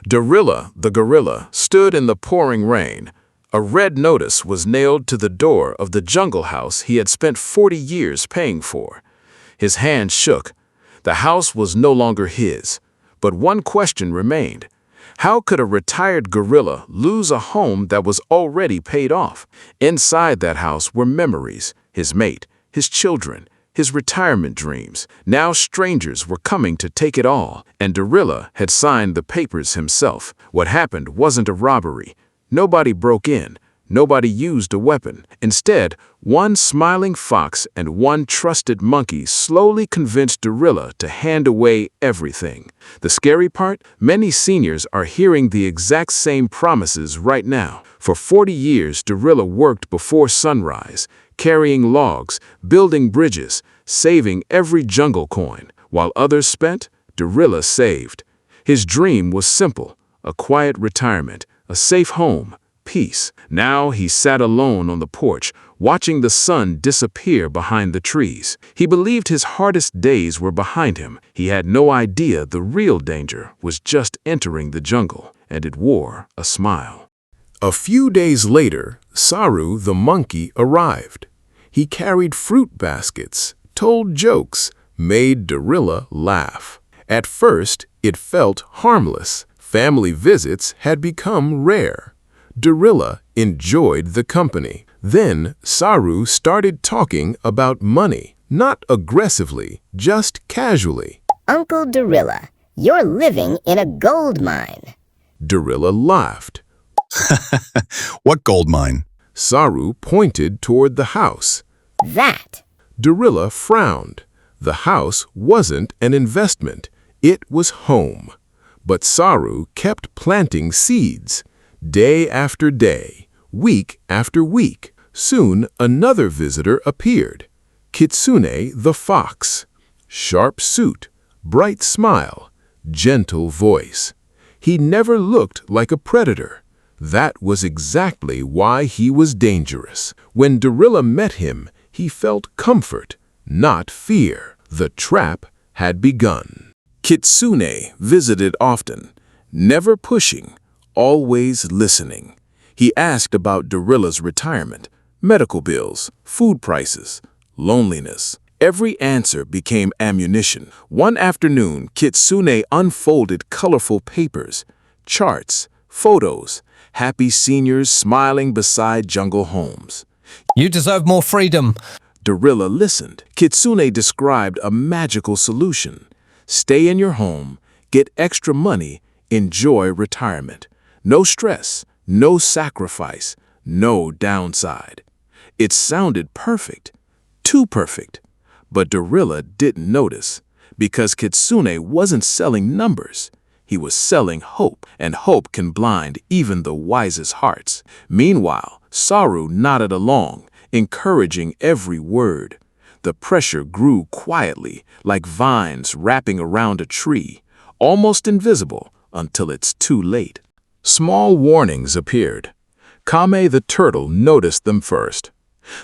Dorilla the Gorilla stood in the pouring rain. A red notice was nailed to the door of the jungle house he had spent 40 years paying for. His hand shook. The house was no longer his. But one question remained. How could a retired gorilla lose a home that was already paid off? Inside that house were memories, his mate, his children, his retirement dreams. Now strangers were coming to take it all, and Dorilla had signed the papers himself. What happened wasn't a robbery. Nobody broke in. Nobody used a weapon. Instead, one smiling fox and one trusted monkey slowly convinced Dorilla to hand away everything. The scary part? Many seniors are hearing the exact same promises right now. For 40 years, Dorilla worked before sunrise, carrying logs, building bridges, saving every jungle coin. While others spent, Dorilla saved. His dream was simple: a quiet retirement, a safe home, peace. Now he sat alone on the porch, watching the sun disappear behind the trees. He believed his hardest days were behind him. He had no idea the real danger was just entering the jungle, and it wore a smile. A few days later, Saru the monkey arrived. He carried fruit baskets, told jokes, made Dorilla laugh. At first, it felt harmless. Family visits had become rare. Dorilla enjoyed the company. Then Saru started talking about money, not aggressively, just casually. Uncle Dorilla, you're living in a gold mine. Dorilla laughed. What gold mine? Saru pointed toward the house. That. Dorilla frowned. The house wasn't an investment. It was home. But Saru kept planting seeds. Day after day, week after week. Soon another visitor appeared. Kitsune the fox. Sharp suit, bright smile, gentle voice. He never looked like a predator. That was exactly why he was dangerous. When Dorilla met him, he felt comfort, not fear. The trap had begun. Kitsune visited often, never pushing, always listening. He asked about Dorilla's retirement, medical bills, food prices, loneliness. Every answer became ammunition. One afternoon, Kitsune unfolded colorful papers, charts, photos, happy seniors smiling beside jungle homes. You deserve more freedom. Dorilla listened. Kitsune described a magical solution. Stay in your home, get extra money, enjoy retirement. No stress, no sacrifice, no downside. It sounded perfect, too perfect. But Dorilla didn't notice, because Kitsune wasn't selling numbers. He was selling hope, and hope can blind even the wisest hearts. Meanwhile, Saru nodded along, encouraging every word. The pressure grew quietly, like vines wrapping around a tree, almost invisible until it's too late. Small warnings appeared. Kame the turtle noticed them first.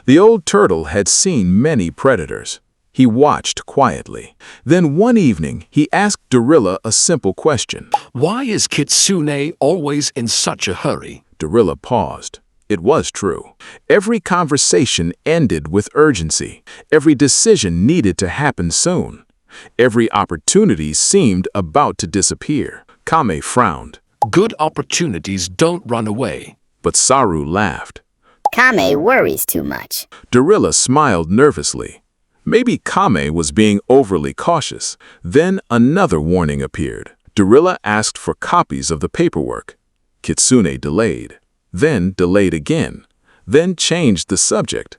The old turtle had seen many predators. He watched quietly. Then one evening, he asked Dorilla a simple question. Why is Kitsune always in such a hurry? Dorilla paused. It was true. Every conversation ended with urgency. Every decision needed to happen soon. Every opportunity seemed about to disappear. Kame frowned. Good opportunities don't run away. But Saru laughed. Kame worries too much. Dorilla smiled nervously. Maybe Kame was being overly cautious. Then another warning appeared. Dorilla asked for copies of the paperwork. Kitsune delayed, then delayed again, then changed the subject.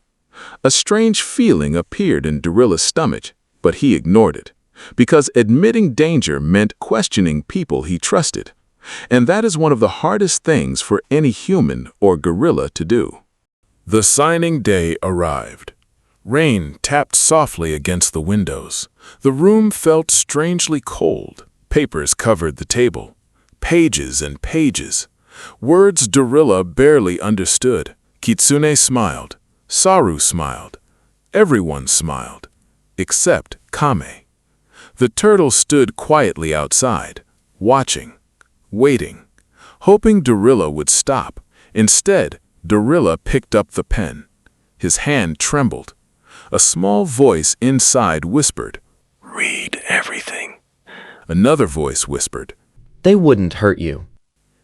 A strange feeling appeared in Dorilla's stomach, but he ignored it, because admitting danger meant questioning people he trusted. And that is one of the hardest things for any human or gorilla to do. The signing day arrived. Rain tapped softly against the windows. The room felt strangely cold. Papers covered the table. Pages and pages. Words Dorilla barely understood. Kitsune smiled. Saru smiled. Everyone smiled. Except Kame. The turtle stood quietly outside, watching. waiting, hoping Dorilla would stop. Instead, Dorilla picked up the pen. His hand trembled. A small voice inside whispered, Read everything. Another voice whispered. They wouldn't hurt you.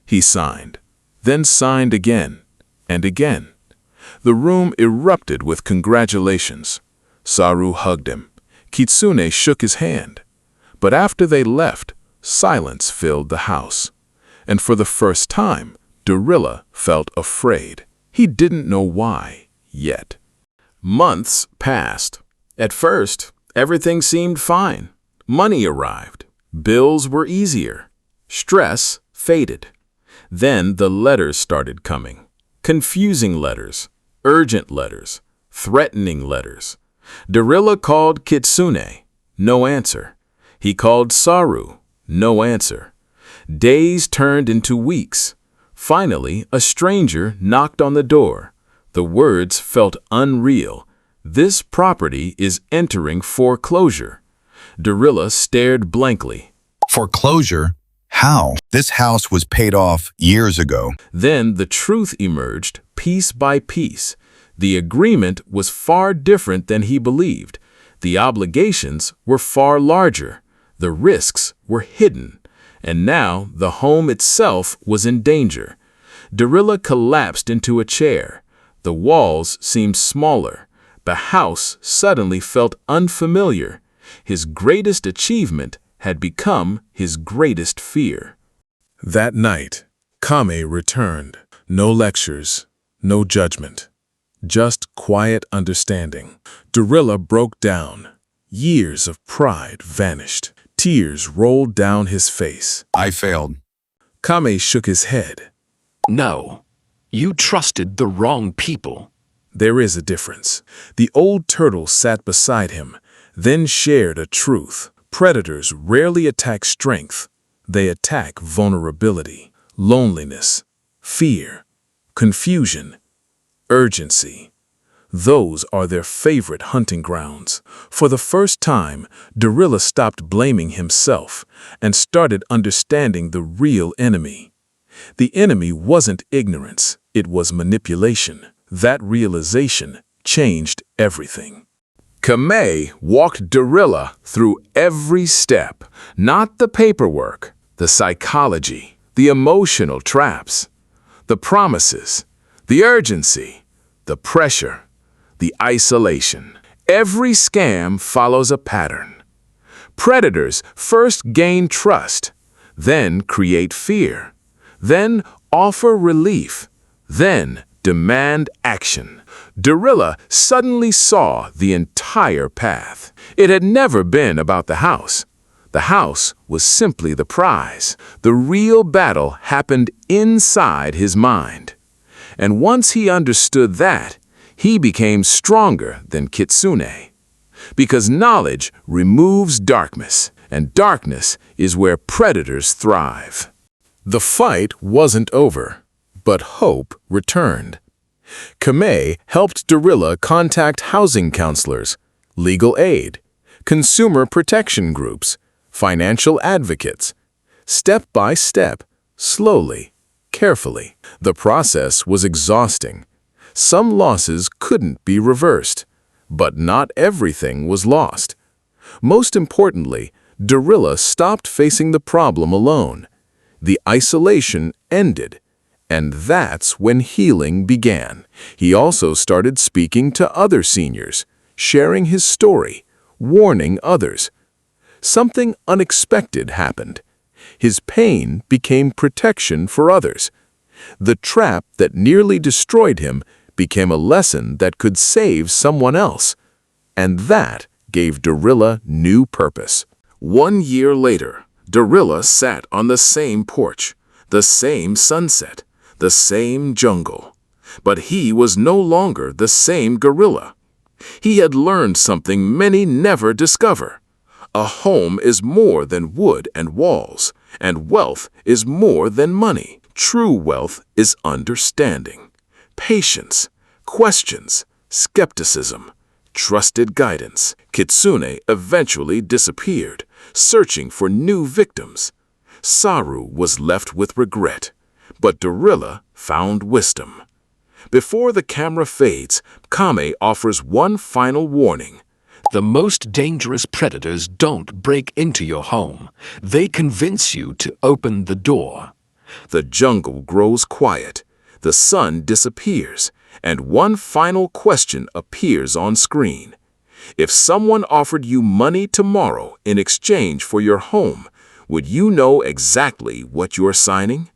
He signed, then signed again and again. The room erupted with congratulations. Saru hugged him. Kitsune shook his hand. But after they left, silence filled the house. And for the first time, Dorilla felt afraid. He didn't know why yet. Months passed. At first, everything seemed fine. Money arrived. Bills were easier. Stress faded. Then the letters started coming. Confusing letters, urgent letters, threatening letters. Dorilla called Kitsune. No answer. He called Saru. No answer. Days turned into weeks. Finally, a stranger knocked on the door. The words felt unreal. This property is entering foreclosure. Dorilla stared blankly. Foreclosure? How? This house was paid off years ago. Then the truth emerged, piece by piece. The agreement was far different than he believed. The obligations were far larger. The risks were hidden. And now the home itself was in danger. Dorilla collapsed into a chair. The walls seemed smaller. The house suddenly felt unfamiliar. His greatest achievement had become his greatest fear. That night, Kame returned. No lectures, no judgment. Just quiet understanding. Dorilla broke down. Years of pride vanished. Tears rolled down his face. I failed. Kame shook his head. No, you trusted the wrong people. There is a difference. The old turtle sat beside him, then shared a truth. Predators rarely attack strength. They attack vulnerability, loneliness, fear, confusion, urgency. Those are their favorite hunting grounds. For the first time, Dorilla stopped blaming himself and started understanding the real enemy. The enemy wasn't ignorance, it was manipulation. That realization changed everything. Kame walked Dorilla through every step, not the paperwork, the psychology, the emotional traps, the promises, the urgency, the pressure, the isolation. Every scam follows a pattern. Predators first gain trust, then create fear, then offer relief, then demand action. Dorilla suddenly saw the entire path. It had never been about the house. The house was simply the prize. The real battle happened inside his mind. And once he understood that, he became stronger than Kitsune. Because knowledge removes darkness, and darkness is where predators thrive. The fight wasn't over, but hope returned. Kame helped Dorilla contact housing counselors, legal aid, consumer protection groups, financial advocates. Step by step, slowly, carefully. The process was exhausting. Some losses couldn't be reversed, but not everything was lost. Most importantly, Dorilla stopped facing the problem alone. The isolation ended, and that's when healing began. He also started speaking to other seniors, sharing his story, warning others. Something unexpected happened. His pain became protection for others. The trap that nearly destroyed him became a lesson that could save someone else. And that gave Dorilla new purpose. 1 year later, Dorilla sat on the same porch, the same sunset, the same jungle. But he was no longer the same gorilla. He had learned something many never discover. A home is more than wood and walls, and wealth is more than money. True wealth is understanding, patience, questions, skepticism, trusted guidance. Kitsune eventually disappeared, searching for new victims. Saru was left with regret, but Dorilla found wisdom. Before the camera fades, Kame offers one final warning. The most dangerous predators don't break into your home. They convince you to open the door. The jungle grows quiet, the sun disappears, and one final question appears on screen. If someone offered you money tomorrow in exchange for your home, would you know exactly what you're signing?